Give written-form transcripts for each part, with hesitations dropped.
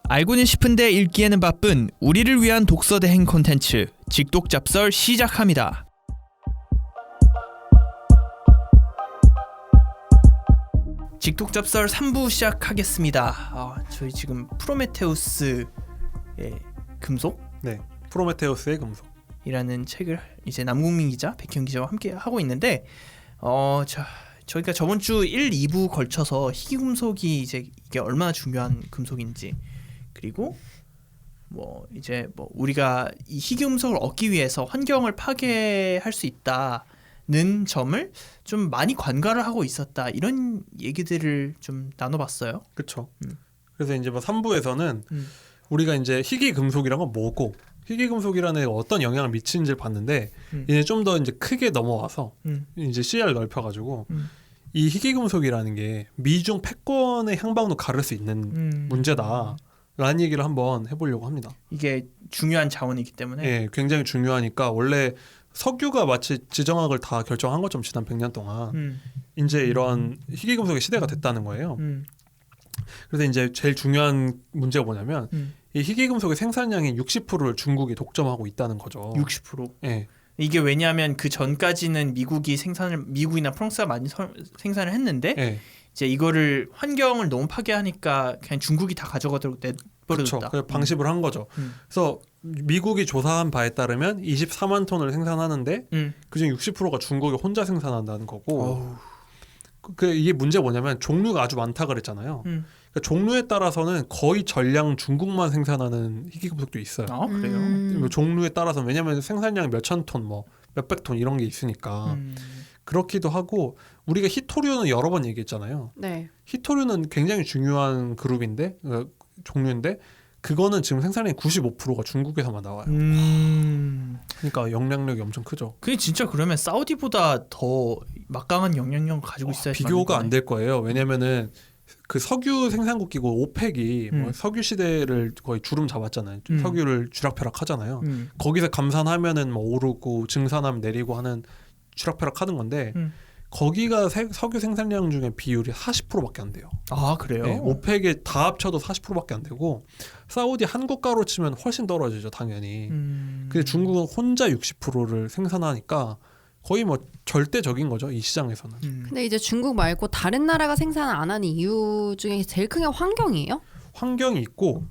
알고는 싶은데 읽기에는 바쁜 우리를 위한 독서 대행 콘텐츠 직독잡설 시작합니다. 직독잡설 3부 시작하겠습니다. 저희 지금 프로메테우스의 금속? 네, 프로메테우스의 금속 이라는 책을 이제 남궁민 기자, 백현 기자와 함께 하고 있는데 저희가 저번 주 1, 2부 걸쳐서 희귀금속이 이제 이게 얼마나 중요한 금속인지, 그리고 우리가 이 희귀금속을 얻기 위해서 환경을 파괴할 수 있다는 점을 좀 많이 관가를 하고 있었다, 이런 얘기들을 좀 나눠봤어요. 그렇죠. 그래서 이제 3부에서는 우리가 이제 희귀금속이란 건 뭐고 희귀금속이라는 애가 어떤 영향을 미치는지를 봤는데 이제 좀 더 이제 크게 넘어와서 이제 시야를 넓혀가지고 이 희귀금속이라는 게 미중 패권의 향방도 가를 수 있는 문제다라는 얘기를 한번 해보려고 합니다. 이게 중요한 자원이기 때문에. 네, 굉장히 중요하니까. 원래 석유가 마치 지정학을 다 결정한 것처럼 지난 100년 동안 이제 이런 희귀금속의 시대가 됐다는 거예요. 그래서 이제 제일 중요한 문제가 뭐냐면 이 희귀금속의 생산량의 60%를 중국이 독점하고 있다는 거죠. 60%. 네. 이게 왜냐하면 그 전까지는 미국이나 프랑스가 많이 생산을 했는데 네. 이제 이거를 환경을 너무 파괴하니까 그냥 중국이 다 가져가도록 내버려뒀다. 그렇죠. 방식을 한 거죠. 그래서 미국이 조사한 바에 따르면 24만 톤을 생산하는데 그중 60%가 중국이 혼자 생산한다는 거고. 이게 문제가 뭐냐면 종류가 아주 많다 그랬잖아요. 그러니까 종류에 따라서는 거의 전량 중국만 생산하는 희귀금속도 있어요. 아, 그래요? 종류에 따라서, 왜냐하면 생산량이 몇천 톤, 몇백 톤 이런 게 있으니까. 그렇기도 하고, 우리가 히토류는 여러 번 얘기했잖아요. 네. 히토류는 굉장히 중요한 그룹인데, 종류인데 그거는 지금 생산량의 95%가 중국에서만 나와요. 그러니까 영향력이 엄청 크죠. 그게 진짜 그러면 사우디보다 더 막강한 영향력을 가지고 있어야지. 비교가 안 될 거예요. 왜냐면은 그 석유 생산국 기구 오펙이 석유 시대를 거의 주름 잡았잖아요. 석유를 쥐락펴락 하잖아요. 거기서 감산하면은 오르고 증산하면 내리고 하는 쥐락펴락 하는 건데 거기가 석유 생산량 중에 비율이 40%밖에 안 돼요. 아, 그래요? 네, 오펙에 다 합쳐도 40%밖에 안 되고, 사우디 한 국가로 치면 훨씬 떨어지죠, 당연히. 근데 중국은 혼자 60%를 생산하니까 거의 절대적인 거죠, 이 시장에서는. 근데 이제 중국 말고 다른 나라가 생산 안 하는 이유 중에 제일 큰 게 환경이에요? 환경이 있고,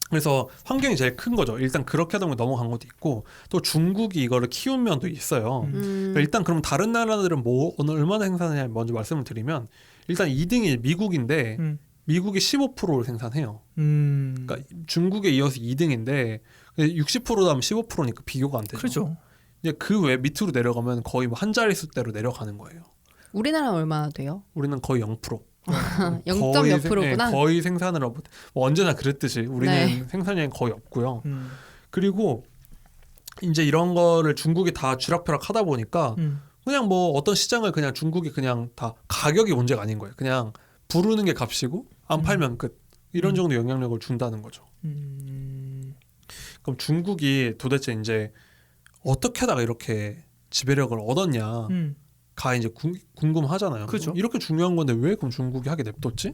그래서 환경이 제일 큰 거죠. 일단 그렇게 하다 보면 넘어간 것도 있고, 또 중국이 이거를 키운 면도 있어요. 그러니까 일단 그럼 다른 나라들은 얼마나 생산하냐 먼저 말씀을 드리면, 일단 2등이 미국인데 미국이 15%를 생산해요. 그러니까 중국에 이어서 2등인데 60%다 하면 15%니까 비교가 안 되죠. 그렇죠. 이제 그 외 밑으로 내려가면 거의 한 자릿수대로 내려가는 거예요. 우리나라는 얼마나 돼요? 우리는 거의 0%. 0.몇 프로구나. 거의 생산을 언제나 그랬듯이 우리는 네. 생산량이 거의 없고요. 그리고 이제 이런 거를 중국이 다 쥐락펴락 하다 보니까 그냥 어떤 시장을 그냥 중국이 그냥 다 가격이 문제가 아닌 거예요. 그냥 부르는 게 값이고 안 팔면 끝. 이런 정도 영향력을 준다는 거죠. 그럼 중국이 도대체 이제 어떻게 하다가 이렇게 지배력을 얻었냐 가 이제 궁금하잖아요. 그죠. 이렇게 중요한 건데 왜 그럼 중국이 하게 냅뒀지?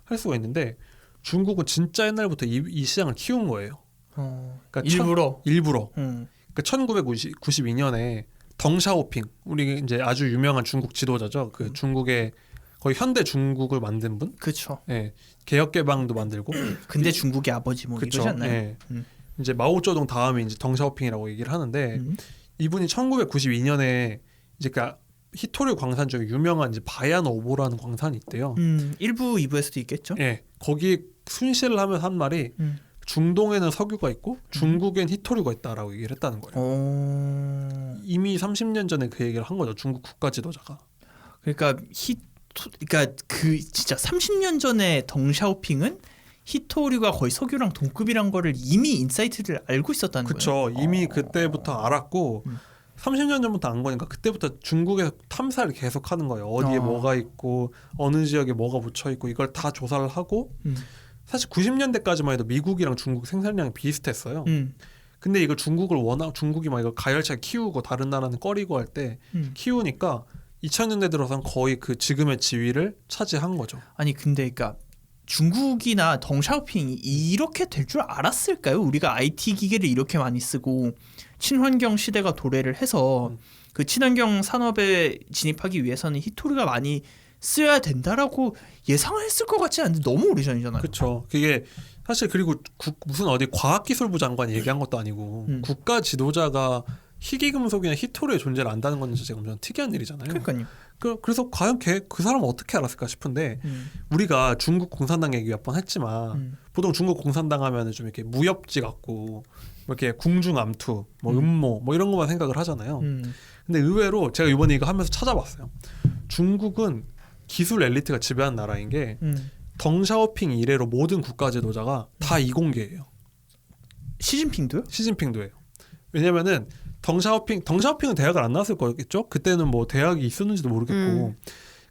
할 수가 있는데, 중국은 진짜 옛날부터 이 시장을 키운 거예요. 그러니까 일부러. 그러니까 1992년에 덩샤오핑, 우리 이제 아주 유명한 중국 지도자죠. 그 중국의 거의 현대 중국을 만든 분. 그렇죠. 예, 개혁개방도 만들고. 근데 중국의 아버지 그쵸? 이러지 않나요? 예. 이제 마오쩌둥 다음에 이제 덩샤오핑이라고 얘기를 하는데 이분이 1992년에 이제 히토류 광산 중에 유명한 이제 바얀 오보라는 광산이 있대요. 1부, 2부에서도 있겠죠? 예, 거기 순시를 하면 한 말이 중동에는 석유가 있고 중국엔 히토류가 있다라고 얘기를 했다는 거예요. 이미 30년 전에 그 얘기를 한 거죠, 중국 국가 지도자가. 그러니까 그 진짜 30년 전에 덩샤오핑은 히토류가 거의 석유랑 동급이란 거를 이미 인사이트를 알고 있었다는 거예요. 그렇죠. 이미 그때부터 알았고 30년 전부터 안 거니까 그때부터 중국에서 탐사를 계속하는 거예요. 어디에 뭐가 있고 어느 지역에 뭐가 묻혀 있고 이걸 다 조사를 하고 사실 90년대까지만 해도 미국이랑 중국 생산량이 비슷했어요. 근데 이걸 중국이 막 이거 가열차게 키우고 다른 나라는 꺼리고 할 때 키우니까 2000년대 들어선 거의 그 지금의 지위를 차지한 거죠. 아니 근데 그러니까 중국이나 덩샤오핑이 이렇게 될 줄 알았을까요? 우리가 IT 기계를 이렇게 많이 쓰고 친환경 시대가 도래를 해서 그 친환경 산업에 진입하기 위해서는 히토리가 많이 쓰여야 된다라고 예상했을 것 같지 않은데 너무 오래전이잖아요. 그렇죠. 그게 사실 그리고 무슨 어디 과학기술부 장관이 얘기한 것도 아니고 국가 지도자가 희귀금속이나 히토리의 존재를 안다는 건 진짜 엄청 특이한 일이잖아요. 그러니까요. 그래서 과연 그 사람은 어떻게 알았을까 싶은데 우리가 중국 공산당 얘기 몇 번 했지만 보통 중국 공산당 하면은 좀 이렇게 무협지 같고 뭐 이렇게 궁중암투, 뭐 음모 뭐 이런 것만 생각을 하잖아요. 근데 의외로 제가 이번에 이거 하면서 찾아봤어요. 중국은 기술 엘리트가 지배한 나라인 게 덩샤오핑 이래로 모든 국가 지도자가 다 이공계예요. 시진핑도요? 시진핑도예요. 왜냐면은 덩샤오핑은 대학을 안 나왔을 거겠죠? 그때는 뭐 대학이 있었는지도 모르겠고.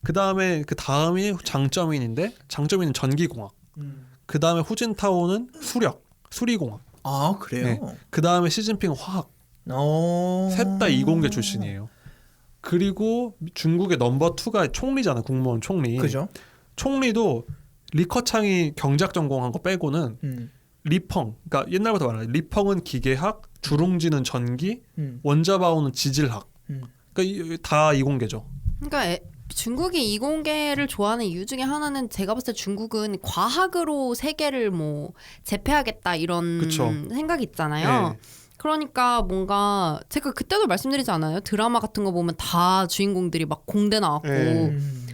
그 다음이 장쩌민인데 장쩌민은 전기공학. 그 다음에 후진타오는 수리공학. 아 그래요? 네. 그 다음에 시진핑은 화학. 셋 다 이공계 출신이에요. 그리고 중국의 넘버 2가 총리잖아. 국무원 총리. 그죠? 총리도 리커창이 경제학 전공한 거 빼고는 리펑, 그러니까 옛날부터 말하는 리펑은 기계학, 주룽지는 전기, 원자바오는 지질학. 그러니까 다 이공계죠. 그러니까 중국이 이공계를 좋아하는 이유 중에 하나는 제가 봤을 때 중국은 과학으로 세계를 뭐 제패하겠다 이런 그쵸. 생각이 있잖아요. 네. 그러니까 뭔가 제가 그때도 말씀드리지 않아요? 드라마 같은 거 보면 다 주인공들이 막 공대 나왔고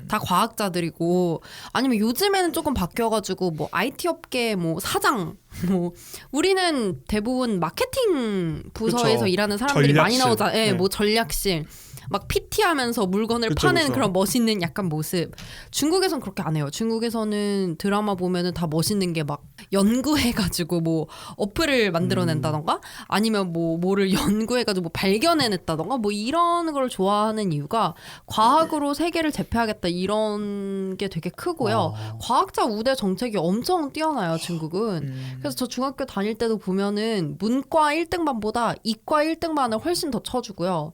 다 과학자들이고 아니면 요즘에는 조금 바뀌어가지고 뭐 IT 업계 뭐 사장 뭐 우리는 대부분 마케팅 부서에서 그쵸. 일하는 사람들이 많이 전략실. 나오잖아요. 예, 네. 뭐 전략실 막 PT 하면서 물건을 그쵸, 파는 그쵸. 그런 멋있는 약간 모습. 중국에선 그렇게 안 해요. 중국에서는 드라마 보면은 다 멋있는 게 막 연구해가지고 뭐 어플을 만들어낸다던가 아니면 뭐 뭐를 연구해가지고 뭐 발견해냈다던가 뭐 이런 걸 좋아하는 이유가 과학으로 세계를 제패하겠다 이런 게 되게 크고요. 과학자 우대 정책이 엄청 뛰어나요, 중국은. 그래서 저 중학교 다닐 때도 보면은 문과 1등반보다 이과 1등반을 훨씬 더 쳐주고요.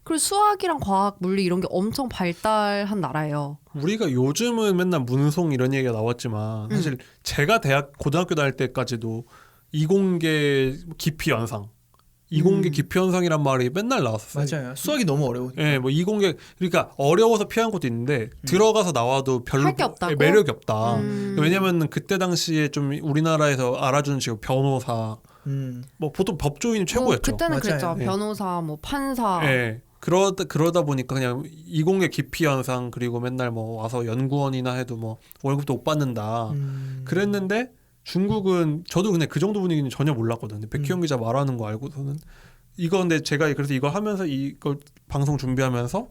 그리고 수학이랑 과학, 물리 이런 게 엄청 발달한 나라예요. 우리가 요즘은 맨날 문송 이런 얘기가 나왔지만 사실 제가 고등학교 다닐 때까지도 이공계 깊이 연상, 이공계 깊이 연상이란 말이 맨날 나왔어요. 맞아요. 수학이 너무 어려우니까. 예, 뭐 이공계 그러니까 어려워서 피한 것도 있는데 들어가서 나와도 별로 할게 없다고? 매력이 없다. 왜냐면은 그때 당시에 좀 우리나라에서 알아주는 직업 변호사, 뭐 보통 법조인이 최고였죠. 그때는 맞아요. 그랬죠. 예. 변호사, 뭐 판사. 예. 그러다 보니까 그냥 이공계 깊이 현상 그리고 맨날 뭐 와서 연구원이나 해도 뭐 월급도 못 받는다. 그랬는데 중국은 저도 근데 그 정도 분위기는 전혀 몰랐거든요. 백희영 기자 말하는 거 알고서는 근데 제가 그래서 이걸 하면서 이걸 방송 준비하면서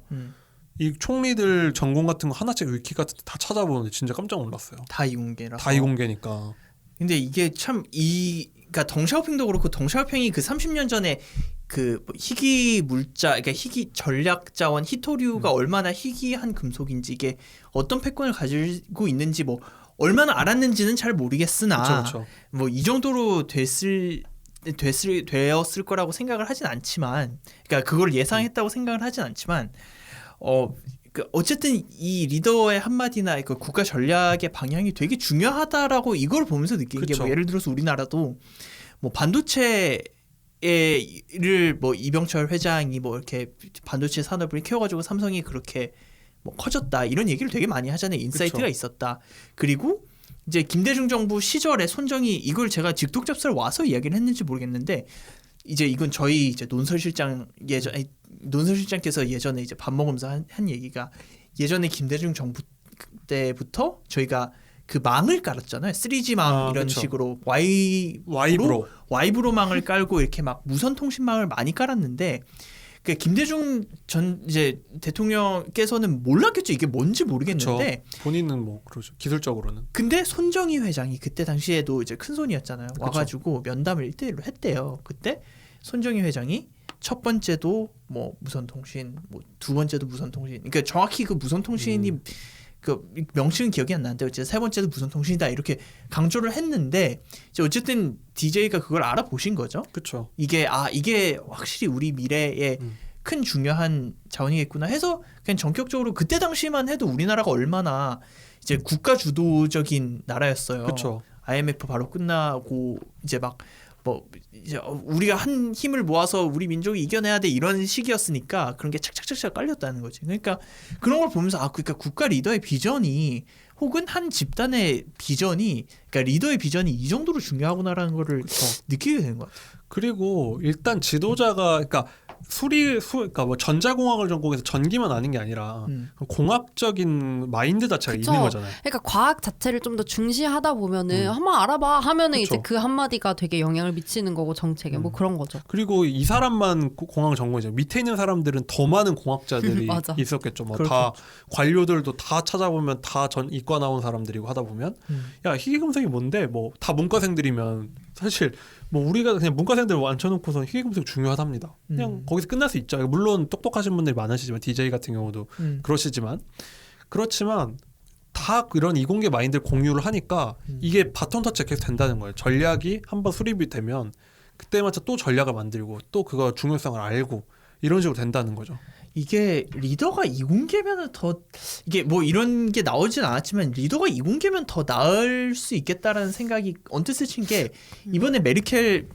이 총리들 전공 같은 거 하나씩 위키 같은 거 다 찾아보는데 진짜 깜짝 놀랐어요. 다 이공계라서. 다 이공계니까. 근데 이게 참 그러니까 덩샤오핑도 그렇고 덩샤오핑이 그 30년 전에 그 희귀 물자, 그러니까 희귀 전략 자원 히토류가 얼마나 희귀한 금속인지 이게 어떤 패권을 가지고 있는지 뭐 얼마나 알았는지는 잘 모르겠으나 그쵸. 뭐 이 정도로 되었을 거라고 생각을 하진 않지만, 그러니까 그걸 예상했다고 생각을 하진 않지만, 어쨌든 이 리더의 한마디나 그 국가 전략의 방향이 되게 중요하다라고 이걸 보면서 느낀 게 그쵸. 뭐 예를 들어서 우리나라도 뭐 반도체를 뭐 이병철 회장이 뭐 이렇게 반도체 산업을 키워가지고 삼성이 그렇게 뭐 커졌다 이런 얘기를 되게 많이 하잖아요. 인사이트가 그쵸. 있었다. 그리고 이제 김대중 정부 시절에 손정이 이걸 제가 직독 접수를 와서 이야기를 했는지 모르겠는데 이제 이건 저희 이제 논설실장께서 예전에 이제 밥 먹으면서 한 얘기가 이전에 김대중 정부 때부터 저희가 그 망을 깔았잖아요. 3G망 이런 그쵸. 식으로 와이브로 망을 깔고 이렇게 막 무선 통신망을 많이 깔았는데 그 김대중 전 이제 대통령께서는 몰랐겠죠. 이게 뭔지 모르겠는데 그쵸. 본인은 뭐 그러죠. 기술적으로는. 근데 손정희 회장이 그때 당시에도 이제 큰 손이었잖아요. 그쵸. 와가지고 면담을 1대1로 했대요. 그때 손정희 회장이 첫 번째도 뭐 무선 통신, 뭐 두 번째도 무선 통신. 그러니까 정확히 그 무선 통신이 그 명칭은 기억이 안 나는데 어쨌든 세 번째도 무선 통신이다 이렇게 강조를 했는데 이제 어쨌든 DJ가 그걸 알아보신 거죠. 그렇죠. 이게 확실히 우리 미래에 큰 중요한 자원이겠구나 해서 그냥 전격적으로 그때 당시만 해도 우리나라가 얼마나 이제 국가 주도적인 나라였어요. 그렇죠. IMF 바로 끝나고 이제 막 뭐 이제 우리가 한 힘을 모아서 우리 민족이 이겨내야 돼 이런 시기였으니까 그런 게 착착착착 깔렸다는 거지. 그러니까 그런 걸 보면서 그러니까 국가 리더의 비전이 혹은 한 집단의 비전이 그러니까 리더의 비전이 이 정도로 중요하구나라는 거를 그쵸. 느끼게 되는 것 같아요. 그리고 일단 지도자가 그러니까 그러니까 뭐 전자공학을 전공해서 전기만 아는 게 아니라 공학적인 마인드 자체가 그쵸. 있는 거잖아요. 그러니까 과학 자체를 좀 더 중시하다 보면은 한번 알아봐 하면은 이제 그쵸. 그 한마디가 되게 영향을 미치는 거고 정책에 뭐 그런 거죠. 그리고 이 사람만 공학 전공이죠. 밑에 있는 사람들은 더 많은 공학자들이 맞아. 있었겠죠. 뭐 그렇겠죠. 다 관료들도 다 찾아보면 다 전 이과 나온 사람들이고 하다 보면 야 희귀금속이 뭔데 뭐 다 문과생들이면 사실 뭐 우리가 그냥 문과생들 앉혀놓고서 희귀금속 중요하답니다. 그냥 거기서 끝날 수 있죠. 물론 똑똑하신 분들이 많으시지만 DJ 같은 경우도 그러시지만 그렇지만 다 이런 이공계 마인드를 공유를 하니까 이게 바톤 터치가 계속 된다는 거예요. 전략이 한번 수립이 되면 그때 맞춰 또 전략을 만들고 또 그거 중요성을 알고 이런 식으로 된다는 거죠. 이게 리더가 이공계면은 더 이게 뭐 이런 게 나오진 않았지만 리더가 이공계면 더 나을 수 있겠다라는 생각이 언뜻 스친 게 이번에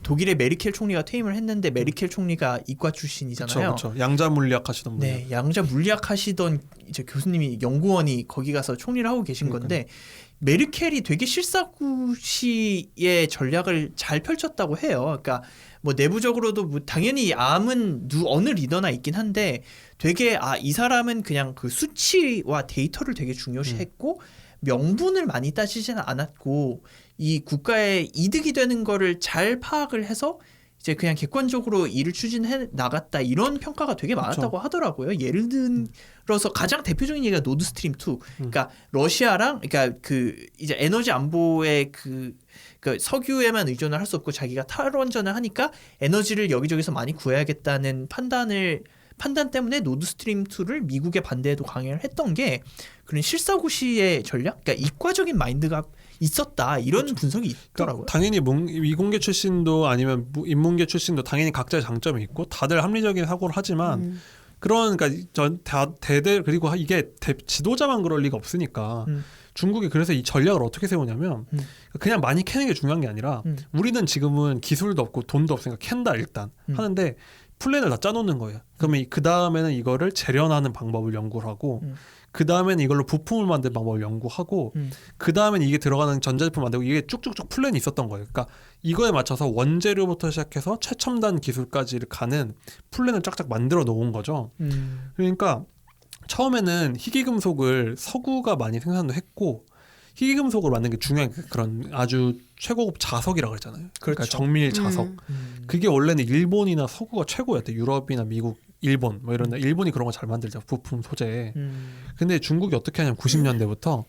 독일의 메르켈 총리가 퇴임을 했는데 메르켈 총리가 이과 출신이잖아요. 그렇죠. 양자 물리학 하시던 분. 네, 양자 물리학 하시던 이제 교수님이 연구원이 거기 가서 총리를 하고 계신 건데 메르켈이 되게 실사구시의 전략을 잘 펼쳤다고 해요. 그러니까 뭐 내부적으로도 뭐 당연히 암은 어느 리더나 있긴 한데 되게 이 사람은 그냥 그 수치와 데이터를 되게 중요시했고 명분을 많이 따지지는 않았고 이 국가의 이득이 되는 거를 잘 파악을 해서 이제 그냥 객관적으로 일을 추진해 나갔다 이런 평가가 되게 많았다고 하더라고요. 예를 들어서 가장 대표적인 얘기가 노드스트림 2. 그러니까 러시아랑 그러니까 그 이제 에너지 안보의 그 석유에만 의존을 할 수 없고 자기가 탈원전을 하니까 에너지를 여기저기서 많이 구해야겠다는 판단 때문에 노드스트림 2를 미국의 반대에도 강행을 했던 게 그런 실사구시의 전략, 그러니까 이과적인 마인드가 있었다 이런 분석이 있더라고요. 그러니까 당연히 이공계 출신도 아니면 인문계 출신도 당연히 각자의 장점이 있고 다들 합리적인 사고를 하지만 그런 그러니까 대대 그리고 이게 지도자만 그럴 리가 없으니까 중국이 그래서 이 전략을 어떻게 세우냐면 그냥 많이 캐는 게 중요한 게 아니라 우리는 지금은 기술도 없고 돈도 없으니까 캔다 일단 하는데 플랜을 다 짜놓는 거예요. 그러면 그 다음에는 이거를 재련하는 방법을 연구를 하고 그 다음에는 이걸로 부품을 만드는 방법을 연구하고 그 다음에는 이게 들어가는 전자제품 만들고 이게 쭉쭉쭉 플랜이 있었던 거예요. 그러니까 이거에 맞춰서 원재료부터 시작해서 최첨단 기술까지를 가는 플랜을 쫙쫙 만들어 놓은 거죠. 그러니까 처음에는 희귀금속을 서구가 많이 생산도 했고 희귀금속을 만드는 게 중요한 그런 아주 최고급 자석이라고 그랬잖아요. 그러니까 그렇죠. 정밀 자석. 그게 원래는 일본이나 서구가 최고였대. 유럽이나 미국, 일본 뭐 이런 데 일본이 그런 거 잘 만들죠. 부품 소재. 근데 중국이 어떻게 하냐면 90년대부터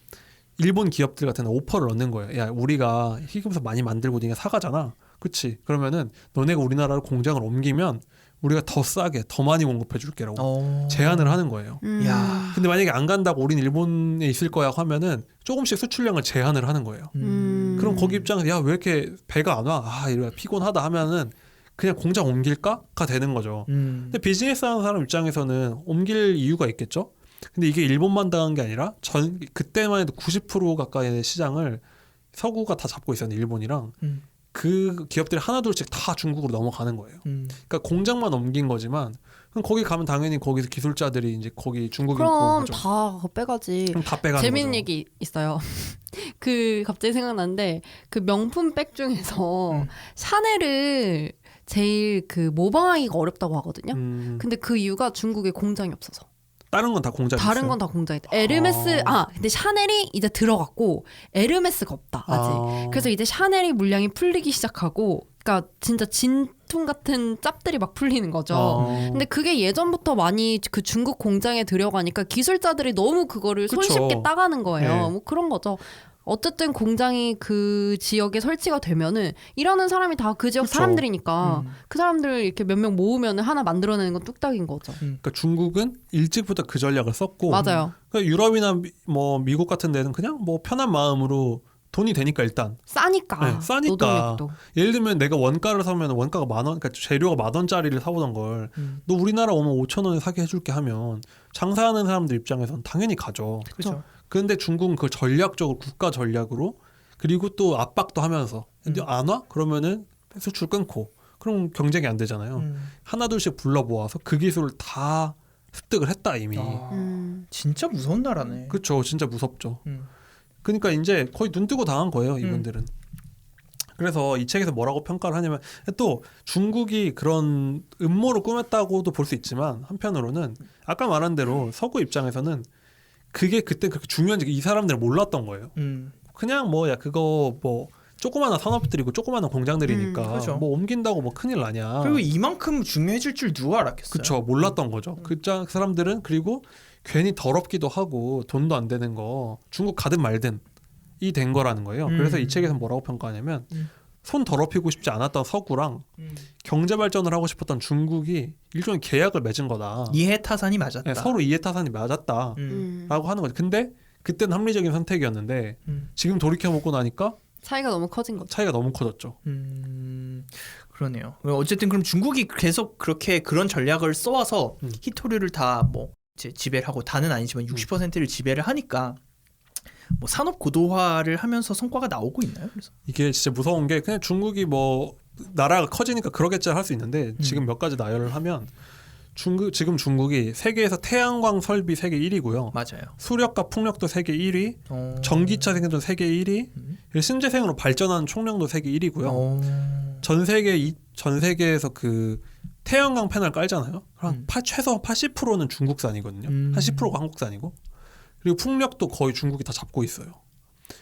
일본 기업들 같은 데 오퍼를 넣는 거예요. 야, 우리가 희귀금속 많이 만들고 니네 사가잖아. 그치? 그러면은 너네가 우리나라로 공장을 옮기면 우리가 더 싸게 더 많이 공급해 줄게라고 제안을 하는 거예요. 야. 근데 만약에 안 간다고 우린 일본에 있을 거야 하면은 조금씩 수출량을 제한을 하는 거예요. 그럼 거기 입장에서 야, 왜 이렇게 배가 안 와? 이래 피곤하다 하면은 그냥 공장 옮길까가 되는 거죠. 근데 비즈니스 하는 사람 입장에서는 옮길 이유가 있겠죠. 근데 이게 일본만 당한 게 아니라 그때만 해도 90% 가까이의 시장을 서구가 다 잡고 있었는데 일본이랑 그 기업들이 하나둘씩 다 중국으로 넘어가는 거예요. 그러니까 공장만 옮긴 거지만 그럼 거기 가면 당연히 거기서 기술자들이 이제 거기 중국에 그럼 거죠. 다 빼가지. 그럼 다 빼가는 재밌는 거죠. 얘기 있어요. 그 갑자기 생각났는데 그 명품 백 중에서 샤넬을 제일 그 모방하기가 어렵다고 하거든요. 근데 그 이유가 중국에 공장이 없어서. 다른 건 다 공장이 다른 있어요? 건 다 공장이 있다. 에르메스 근데 샤넬이 이제 들어갔고 에르메스가 없다 아직. 그래서 이제 샤넬이 물량이 풀리기 시작하고, 그러니까 진짜 진퉁 같은 짭들이 막 풀리는 거죠. 근데 그게 예전부터 많이 그 중국 공장에 들어가니까 기술자들이 너무 그거를 그쵸. 손쉽게 따가는 거예요. 네. 뭐 그런 거죠. 어쨌든 공장이 그 지역에 설치가 되면은 일하는 사람이 다 그 지역 그쵸. 사람들이니까 그 사람들 이렇게 몇 명 모으면 하나 만들어내는 건 뚝딱인 거죠. 그러니까 중국은 일찍부터 그 전략을 썼고 맞아요. 그러니까 유럽이나 뭐 미국 같은 데는 그냥 뭐 편한 마음으로 돈이 되니까 일단 싸니까. 네, 싸니까. 노동력도. 예를 들면 내가 원가를 사면 원가가 10,000원, 그러니까 재료가 10,000원짜리를 사보던 걸 너 우리나라 오면 5,000원에 사게 해줄게 하면 장사하는 사람들 입장에서는 당연히 가죠. 그렇죠. 그런데 중국은 그 전략적으로 국가 전략으로 그리고 또 압박도 하면서 근데 안 와? 그러면은 수출 끊고 그럼 경쟁이 안 되잖아요. 하나둘씩 불러 모아서 그 기술을 다 습득을 했다 이미. 진짜 무서운 나라네. 그렇죠. 진짜 무섭죠. 음. 그러니까 이제 거의 눈 뜨고 당한 거예요, 이분들은. 그래서 이 책에서 뭐라고 평가를 하냐면 또 중국이 그런 음모를 꾸몄다고도 볼 수 있지만 한편으로는 아까 말한 대로 서구 입장에서는 그게 그때 그렇게 중요한지 이 사람들은 몰랐던 거예요. 그냥 뭐야 그거 뭐 조그마한 산업들이고 조그마한 공장들이니까 그렇죠. 뭐 옮긴다고 뭐 큰일 나냐. 그리고 이만큼 중요해질 줄 누가 알았겠어요. 그렇죠. 몰랐던 거죠. 그 사람들은 그리고 괜히 더럽기도 하고 돈도 안 되는 거 중국 가든 말든 이 된 거라는 거예요. 그래서 이 책에서 뭐라고 평가하냐면 손 더럽히고 싶지 않았던 서구랑 경제 발전을 하고 싶었던 중국이 일종의 계약을 맺은 거다. 이해타산이 맞았다. 네, 서로 이해타산이 맞았다라고 하는 거죠. 근데 그때는 합리적인 선택이었는데 지금 돌이켜보고 나니까 차이가 너무 커진 거죠. 차이가 너무 커졌죠. 그러네요. 어쨌든 그럼 중국이 계속 그렇게 그런 전략을 써와서 히토류를 다 뭐 지배를 하고 다는 아니지만 60%를 지배를 하니까 뭐 산업 고도화를 하면서 성과가 나오고 있나요? 그래서 이게 진짜 무서운 게 그냥 중국이 뭐 나라가 커지니까 그러겠지 할 수 있는데 지금 몇 가지 나열을 하면 지금 중국이 세계에서 태양광 설비 세계 1위고요. 맞아요. 수력과 풍력도 세계 1위, 전기차 생산도 세계 1위, 신재생으로 발전하는 총량도 세계 1위고요. 전 세계에서 그 태양광 패널 깔잖아요. 최소 80%는 중국산이거든요. 한 10%가 한국산이고. 그리고 풍력도 거의 중국이 다 잡고 있어요.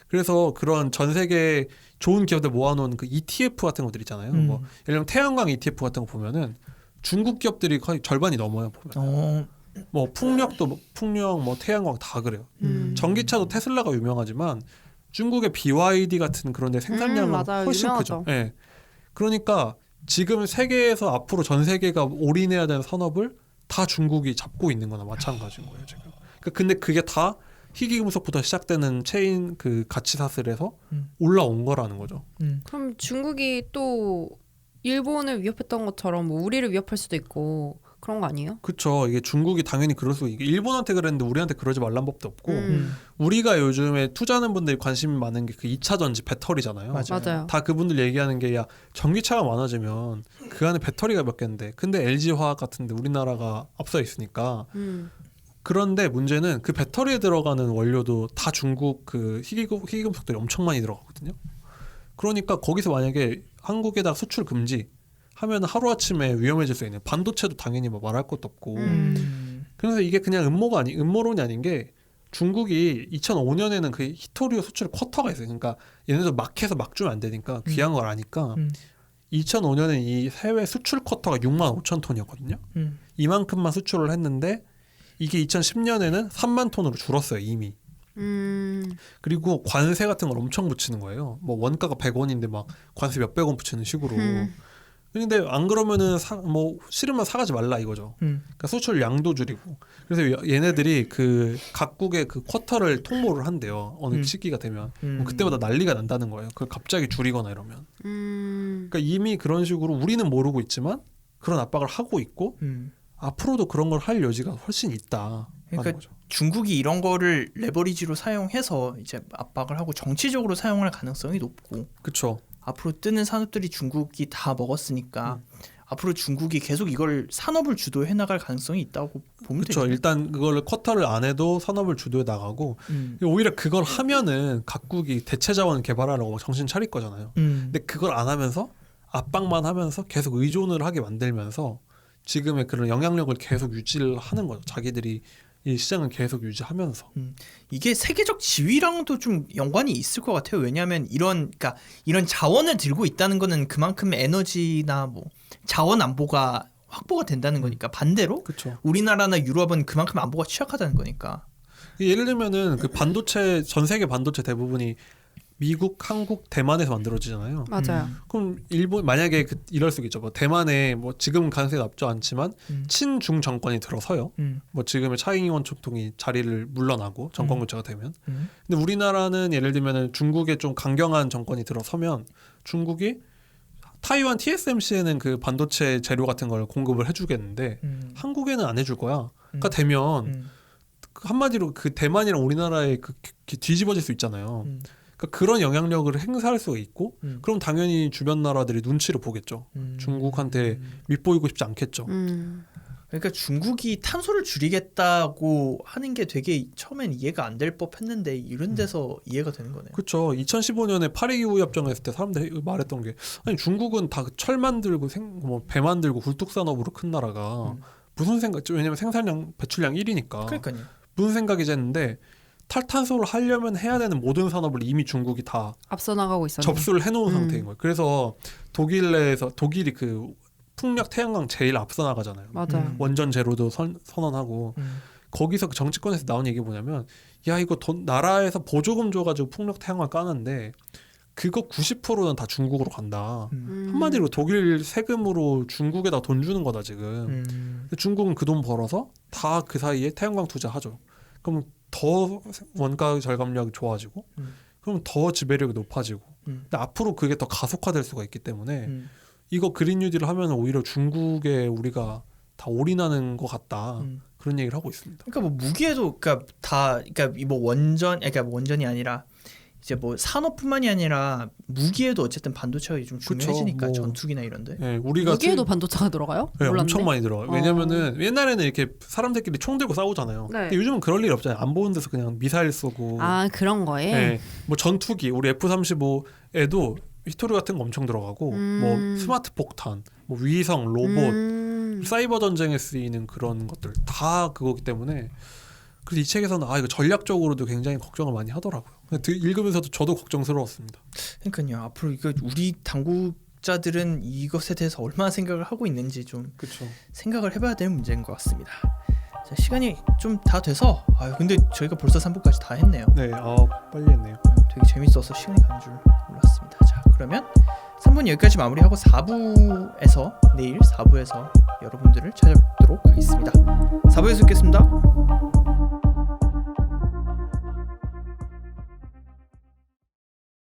그래서 그런 전 세계 좋은 기업들 모아놓은 그 ETF 같은 것들 있잖아요. 뭐 예를 들면 태양광 ETF 같은 거 보면은 중국 기업들이 거의 절반이 넘어요. 보면. 뭐 풍력도 풍력, 뭐 태양광 다 그래요. 전기차도 테슬라가 유명하지만 중국의 BYD 같은 그런데 생산량은 맞아요. 훨씬 유명하죠. 크죠. 예. 그러니까 지금 세계에서 앞으로 전 세계가 올인해야 되는 산업을 다 중국이 잡고 있는 거나 마찬가지인 거예요 지금. 근데 그게 다 희귀금속부터 시작되는 체인 그 가치 사슬에서 올라온 거라는 거죠. 그럼 중국이 또 일본을 위협했던 것처럼 뭐 우리를 위협할 수도 있고 그런 거 아니에요? 그렇죠. 이게 중국이 당연히 그럴 수 이게 일본한테 그랬는데 우리한테 그러지 말란 법도 없고 우리가 요즘에 투자하는 분들이 관심이 많은 게 그 2차 전지 배터리잖아요. 맞아요. 다 그분들 얘기하는 게 야 전기차가 많아지면 그 안에 배터리가 몇 개인데 근데 LG화학 같은데 우리나라가 앞서 있으니까 그런데 문제는 그 배터리에 들어가는 원료도 다 중국 그 희귀금속들이 엄청 많이 들어가거든요. 그러니까 거기서 만약에 한국에다 수출 금지 하면 하루아침에 위험해질 수 있는 반도체도 당연히 뭐 말할 것도 없고 그래서 이게 그냥 음모론이 아닌 게 중국이 2005년에는 그 히토류 수출 쿼터가 있어요. 그러니까 얘네들 막 해서 막 주면 안 되니까 귀한 걸 아니까 2005년에 이 해외 수출 쿼터가 6만 5천 톤이었거든요. 이만큼만 수출을 했는데 이게 2010년에는 3만 톤으로 줄었어요 이미. 그리고 관세 같은 걸 엄청 붙이는 거예요. 뭐 원가가 100원인데 막 관세 몇백 원 붙이는 식으로. 근데 안 그러면은 뭐 싫으면 사가지 말라 이거죠. 그러니까 수출 양도 줄이고. 그래서 얘네들이 그 각국의 그 쿼터를 통보를 한대요. 어느 시기가 되면 뭐 그때마다 난리가 난다는 거예요. 그걸 갑자기 줄이거나 이러면. 그러니까 이미 그런 식으로 우리는 모르고 있지만 그런 압박을 하고 있고 앞으로도 그런 걸 할 여지가 훨씬 있다. 그러니까 거죠. 중국이 이런 거를 레버리지로 사용해서 이제 압박을 하고 정치적으로 사용할 가능성이 높고. 그렇죠. 앞으로 뜨는 산업들이 중국이 다 먹었으니까 앞으로 중국이 계속 이걸 산업을 주도해 나갈 가능성이 있다고 보면 되죠. 그렇죠. 일단 그걸 쿼터를 안 해도 산업을 주도해 나가고 오히려 그걸 하면은 각국이 대체 자원 개발하라고 정신 차릴 거잖아요. 근데 그걸 안 하면서 압박만 하면서 계속 의존을 하게 만들면서 지금의 그런 영향력을 계속 유지를 하는 거죠. 자기들이 이 시장을 계속 유지하면서. 이게 세계적 지위랑도 좀 연관이 있을 것 같아요. 왜냐하면 그러니까 이런 자원을 들고 있다는 거는 그만큼 에너지나 뭐 자원 안보가 확보가 된다는 거니까 반대로 그쵸. 우리나라나 유럽은 그만큼 안보가 취약하다는 거니까. 예를 들면은 그 반도체 전 세계 반도체 대부분이 미국, 한국, 대만에서 만들어지잖아요. 맞아요. 그럼 일본 만약에 이럴 수 있죠. 뭐 대만에 뭐 지금 가능성이 낮지 않지만 친중 정권이 들어서요. 뭐 지금의 차이잉원 총통이 자리를 물러나고 정권 교체가 되면. 근데 우리나라는 예를 들면은 중국에 좀 강경한 정권이 들어서면 중국이 타이완 TSMC에는 그 반도체 재료 같은 걸 공급을 해주겠는데 한국에는 안 해줄 거야. 그러니까 되면 한마디로 그 대만이랑 우리나라의 뒤집어질 수 있잖아요. 그러니까 그런 영향력을 행사할 수가 있고 그럼 당연히 주변 나라들이 눈치를 보겠죠. 중국한테 밑보이고 싶지 않겠죠. 그러니까 중국이 탄소를 줄이겠다고 하는 게 되게 처음엔 이해가 안 될 법했는데 이런 데서 이해가 되는 거네요. 그렇죠. 2015년에 파리기후 협정했을 때 사람들이 말했던 게 아니 중국은 다 철 만들고 배 만들고 굴뚝 산업으로 큰 나라가 무슨 생각? 왜냐면 생산량 배출량 1위니까. 그러니까요. 무슨 생각이지 했는데 탈탄소를 하려면 해야 되는 모든 산업을 이미 중국이 다 앞서 나가고 있었네. 접수를 해놓은 상태인 거예요. 그래서 독일이 그 풍력 태양광 제일 앞서 나가잖아요. 맞아요. 원전 제로도 선언하고 거기서 그 정치권에서 나온 얘기 뭐냐면 야 이거 나라에서 보조금 줘가지고 풍력 태양광 까는데 그거 90%는 다 중국으로 간다. 한마디로 독일 세금으로 중국에다 돈 주는 거다 지금. 근데 중국은 그 돈 벌어서 다 그 사이에 태양광 투자하죠. 그럼 더 원가 절감력이 좋아지고 그럼 더 지배력이 높아지고 근데 앞으로 그게 더 가속화될 수가 있기 때문에 이거 그린 뉴딜을 하면 오히려 중국에 우리가 다 올인하는 것 같다. 그런 얘기를 하고 있습니다. 그러니까 뭐 무기에도 그러니까 뭐 원전이 아니라 이제 뭐 산업뿐만이 아니라 무기에도 어쨌든 반도체가 좀 중요해지니까 그쵸, 전투기나 이런데. 네, 우리가 무기에도 반도체가 들어가요? 네, 몰랐네. 엄청 많이 들어가요. 왜냐면은 옛날에는 이렇게 사람들끼리 총 들고 싸우잖아요. 네. 근데 요즘은 그럴 일 없잖아요. 안 보는 데서 그냥 미사일 쏘고. 아 그런 거에. 네, 뭐 전투기 우리 F-35에도 히토리 같은 거 엄청 들어가고 뭐 스마트 폭탄, 뭐 위성, 로봇, 사이버 전쟁에 쓰이는 그런 것들 다 그거기 때문에 그래서 이 책에서는 이거 전략적으로도 굉장히 걱정을 많이 하더라고요. 읽으면서도 저도 걱정스러웠습니다. 그러니까요. 앞으로 이거 우리 당국자들은 이것에 대해서 얼마나 생각을 하고 있는지 좀 그렇죠. 생각을 해봐야 되는 문제인 것 같습니다. 자, 시간이 좀 다 돼서 근데 저희가 벌써 3부까지 다 했네요. 네, 빨리 했네요. 되게 재밌어서 시간이 가는 줄 몰랐습니다. 자, 그러면 3부는 여기까지 마무리하고 4부에서 내일 4부에서 여러분들을 찾아뵙도록 하겠습니다. 4부에서 뵙겠습니다.